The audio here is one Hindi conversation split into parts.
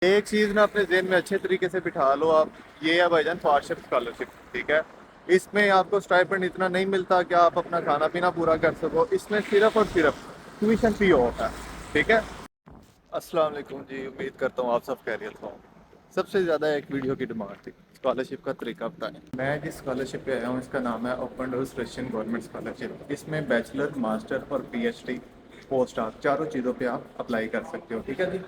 एक चीज़ ना अपने जहन में अच्छे तरीके से बिठा लो आप। ये है भाईजान फारशिप स्कॉलरशिप। ठीक है। इसमें आपको स्टाइपेंड इतना नहीं मिलता कि आप अपना खाना पीना पूरा कर सको। इसमें सिर्फ और सिर्फ ट्यूशन फी होता है। ठीक है। अस्सलाम वालेकुम जी, उम्मीद करता हूँ आप सब खैरियत हो। सबसे ज़्यादा एक वीडियो की डिमांड थी, स्कॉलरशिप का तरीका बताएं। मैं जिस स्कॉलरशिप पे आया हूँ इसका नाम है open doors Russian government scholarship. इसमें बैचलर, मास्टर और पीएचडी पोस्ट आप चारों चीज़ों पे आप अप्लाई कर सकते हो। ठीक है जी।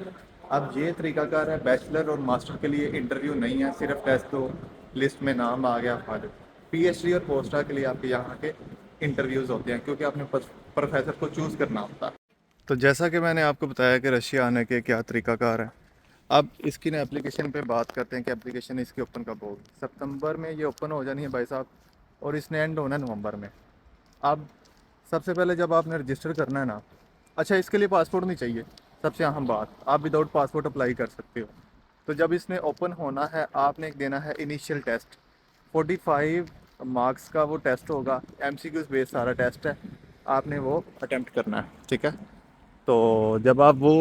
अब ये तरीकाकार है, बैचलर और मास्टर के लिए इंटरव्यू नहीं है, सिर्फ टेस्ट दो, लिस्ट में नाम आ गया फाइल। पीएचडी और पोस्टा के लिए आपके यहाँ के इंटरव्यूज़ होते हैं, क्योंकि आपने प्रोफेसर को चूज़ करना होता है। तो जैसा कि मैंने आपको बताया कि रशिया आने के क्या तरीकाकार है। अब इसकी ना एप्लीकेशन पे बात करते हैं कि एप्लीकेशन इसकी ओपन कब होगी। सितंबर में ये ओपन हो जानी है भाई साहब, और इसने एंड होना है नवंबर में। अब सबसे पहले जब आपने रजिस्टर करना है ना, अच्छा इसके लिए पासपोर्ट नहीं चाहिए। सबसे अहम बात, आप विदाउट पासपोर्ट अप्लाई कर सकते हो। तो जब इसने ओपन होना है आपने एक देना है इनिशियल टेस्ट। 45 मार्क्स का वो टेस्ट होगा, एमसीक्यूज बेस्ड सारा टेस्ट है। आपने वो अटेम्प्ट करना है। ठीक है। तो जब आप वो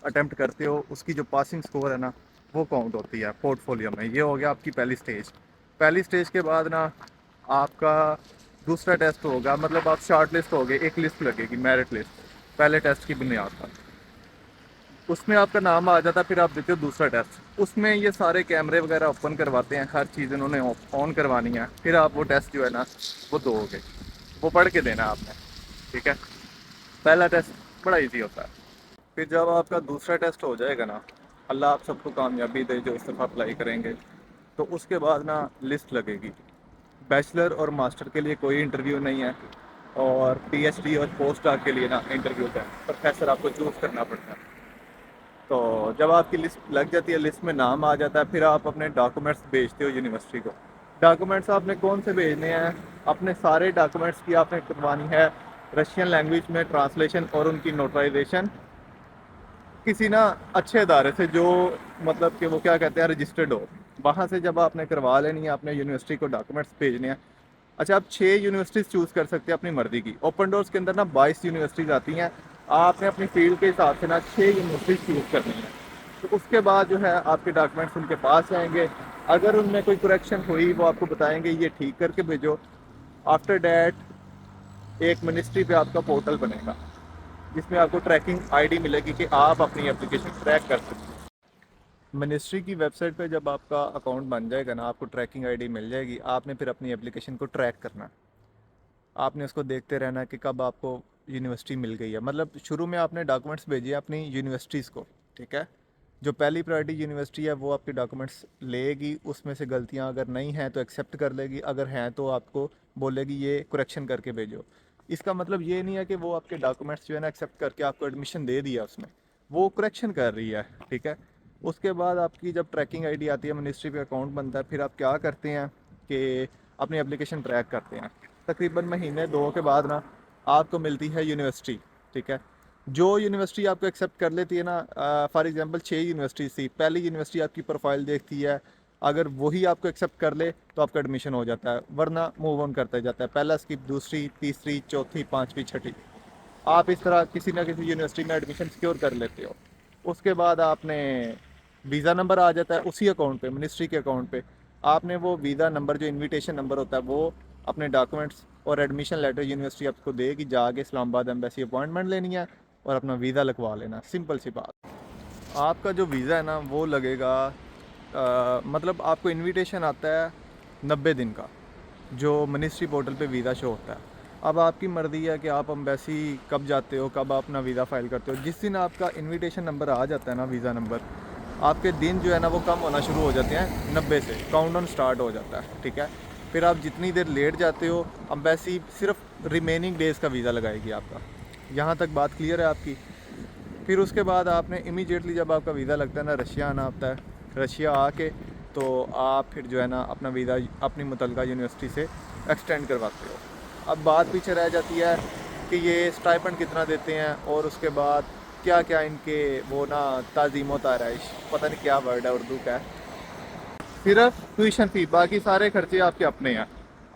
अटेम्प्ट करते हो उसकी जो पासिंग स्कोर है ना, वो काउंट होती है पोर्टफोलियो में। ये हो गया आपकी पहली स्टेज। पहली स्टेज के बाद ना आपका दूसरा टेस्ट होगा, मतलब आप शॉर्ट लिस्ट हो गए, एक लिस्ट लगेगी मेरिट लिस्ट पहले टेस्ट की बुनियाद पर। उसमें आपका नाम आ जाता है, फिर आप देते हो दूसरा टेस्ट। उसमें ये सारे कैमरे वगैरह ओपन करवाते हैं, हर चीज़ इन्होंने ऑन करवानी है। फिर आप वो टेस्ट जो है ना वो दोगे, वो पढ़ के देना है आपने। ठीक है। पहला टेस्ट बड़ा इजी होता है। फिर जब आपका दूसरा टेस्ट हो जाएगा ना, अल्लाह आप सबको कामयाबी दे जो इस दफ़ा अप्लाई करेंगे, तो उसके बाद ना लिस्ट लगेगी। बैचलर और मास्टर के लिए कोई इंटरव्यू नहीं है, और पीएचडी और पोस्ट डॉक के लिए ना इंटरव्यू है, प्रोफेसर आपको चूज़ करना पड़ता है। तो जब आपकी लिस्ट लग जाती है, लिस्ट में नाम आ जाता है, फिर आप अपने डॉक्यूमेंट्स भेजते हो यूनिवर्सिटी को। डॉक्यूमेंट्स आपने कौन से भेजने हैं? अपने सारे डॉक्यूमेंट्स की आपने करवानी है रशियन लैंग्वेज में ट्रांसलेशन और उनकी नोटराइजेशन किसी ना अच्छे अदारे से, जो मतलब कि वो क्या कहते हैं रजिस्टर्ड हो। वहाँ से जब आपने करवा लेनी है, अपने यूनिवर्सिटी को डॉक्यूमेंट्स भेजने हैं। अच्छा, आप 6 यूनिवर्सिटीज़ चूज़ कर सकते हैं अपनी मर्ज़ी की। ओपन डोर्स के अंदर ना 22 यूनिवर्सिटीज़ आती हैं। आपने अपनी फील्ड के हिसाब से ना 6 यूनिवर्सिटीज़ चूज़ करनी है। तो उसके बाद जो है आपके डॉक्यूमेंट्स उनके पास जाएंगे। अगर उनमें कोई करेक्शन हुई वो आपको बताएंगे ये ठीक करके भेजो। आफ्टर डैट एक मिनिस्ट्री पे आपका पोर्टल बनेगा, जिसमें आपको ट्रैकिंग आईडी मिलेगी कि आप अपनी एप्लीकेशन ट्रैक कर सकते हैं। मिनिस्ट्री की वेबसाइट पे जब आपका अकाउंट बन जाएगा ना, आपको ट्रैकिंग आईडी मिल जाएगी। आपने फिर अपनी एप्लीकेशन को ट्रैक करना है। आपने उसको देखते रहना है कि कब आपको यूनिवर्सिटी मिल गई है। मतलब शुरू में आपने डॉक्यूमेंट्स भेजिए अपनी यूनिवर्सिटीज़ को। ठीक है। जो पहली प्रायोरिटी यूनिवर्सिटी है वो आपके डॉक्यूमेंट्स लेगी, उसमें से गलतियां अगर नहीं हैं तो एक्सेप्ट कर लेगी, अगर हैं तो आपको बोलेगी ये करेक्शन करके भेजो। इसका मतलब ये नहीं है कि वो आपके डॉक्यूमेंट्स जो है ना एक्सेप्ट करके आपको एडमिशन दे दिया, उसमें वो करेक्शन कर रही है। ठीक है। उसके बाद आपकी जब ट्रैकिंग आईडी आती है, मिनिस्ट्री पे अकाउंट बनता है, फिर आप क्या करते हैं कि अपनी एप्लीकेशन ट्रैक करते हैं। तकरीबन महीने 2 के बाद ना आपको मिलती है यूनिवर्सिटी। ठीक है। जो यूनिवर्सिटी आपको एक्सेप्ट कर लेती है ना, फॉर एग्जांपल 6 यूनिवर्सिटी थी, पहली यूनिवर्सिटी आपकी प्रोफाइल देखती है, अगर वही आपको एक्सेप्ट कर ले तो आपका एडमिशन हो जाता है, वरना मूव ऑन करता जाता है। पहला स्किप, दूसरी, तीसरी, चौथी, पाँचवीं, छठी, आप इस तरह किसी ना किसी यूनिवर्सिटी में एडमिशन सिक्योर कर लेते हो। उसके बाद आपने वीज़ा नंबर आ जाता है उसी अकाउंट पे, मिनिस्ट्री के अकाउंट पे। आपने वो वीज़ा नंबर, जो इनविटेशन नंबर होता है, वो अपने डॉक्यूमेंट्स और एडमिशन लेटर यूनिवर्सिटी आपको देगी, जाके इस्लामाबाद एम्बेसी अपॉइंटमेंट लेनी है और अपना वीज़ा लगवा लेना। सिंपल सी बात। आपका जो वीज़ा है ना वो लगेगा, मतलब आपको इनविटेशन आता है 90 दिन का, जो मिनिस्ट्री पोर्टल पे वीज़ा शो होता है। अब आपकी मर्ज़ी है कि आप एम्बेसी कब जाते हो, कब आप अपना वीज़ा फ़ाइल करते हो। जिस दिन आपका इनविटेशन नंबर आ जाता है ना, वीज़ा नंबर, आपके दिन जो है ना वो कम होना शुरू हो जाते हैं। 90 से काउंटडाउन स्टार्ट हो जाता है। ठीक है। फिर आप जितनी देर लेट जाते हो, एम्बेसी सिर्फ रिमेनिंग डेज़ का वीज़ा लगाएगी आपका। यहाँ तक बात क्लियर है आपकी? फिर उसके बाद आपने इमीडिएटली जब आपका वीज़ा लगता है ना, रशिया आना होता है। रशिया आके तो आप फिर जो है ना अपना वीज़ा अपनी मुतलका यूनिवर्सिटी से एक्सटेंड करवाते हो। अब बात पीछे रह जाती है कि ये स्टाइपेंड कितना देते हैं, और उसके बाद क्या क्या इनके वो ना ताज़ीम ताराइश, पता नहीं क्या वर्ड है उर्दू का है। सिर्फ ट्यूशन फ़ी, बाकी सारे खर्चे आपके अपने हैं।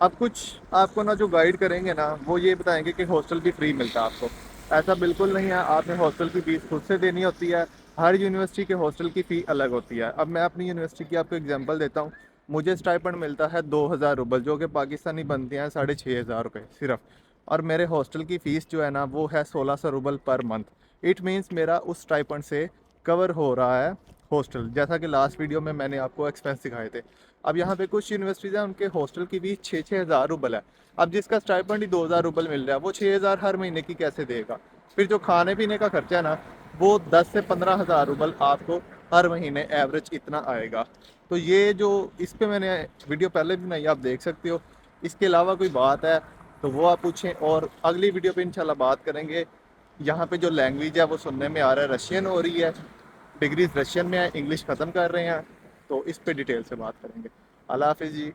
अब कुछ आपको ना जो गाइड करेंगे ना वो ये बताएंगे कि हॉस्टल भी फ्री मिलता है आपको। ऐसा बिल्कुल नहीं है, आपने हॉस्टल की फीस खुद से देनी होती है। हर यूनिवर्सिटी के हॉस्टल की फ़ी अलग होती है। अब मैं अपनी यूनिवर्सिटी की आपको एग्जांपल देता हूँ। मुझे स्टाइपेंड मिलता है 2000 रुपये, जो कि पाकिस्तानी बनते हैं 6500 रुपये सिर्फ। और मेरे हॉस्टल की फ़ीस जो है ना वो है 1600 रुपये पर मंथ। इट मीन्स मेरा उस स्टाइपेंड से कवर हो रहा है हॉस्टल, जैसा कि लास्ट वीडियो में मैंने आपको एक्सपेंस दिखाए थे। अब यहाँ पे कुछ यूनिवर्सिटीज़ हैं उनके हॉस्टल की फ़ीस 6-6 हज़ार रुपये है। अब जिसका स्टाइपेंड ही 2000 रुपये मिल रहा है वो 6000 हर महीने की कैसे देगा? फिर जो खाने पीने का खर्चा है ना वो 10 से 15 हज़ार रुपये आपको हर महीने एवरेज इतना आएगा। तो ये जो इस पे मैंने वीडियो पहले भी बनाई, आप देख सकते हो। इसके अलावा कोई बात है तो वो आप पूछें, और अगली वीडियो पे इंशाल्लाह बात करेंगे। यहाँ पे जो लैंग्वेज है वो सुनने में आ रहा है रशियन हो रही है, डिग्रीज रशियन में है, इंग्लिश ख़त्म कर रहे हैं, तो इस पे डिटेल से बात करेंगे। अल्लाह हाफिज़ जी।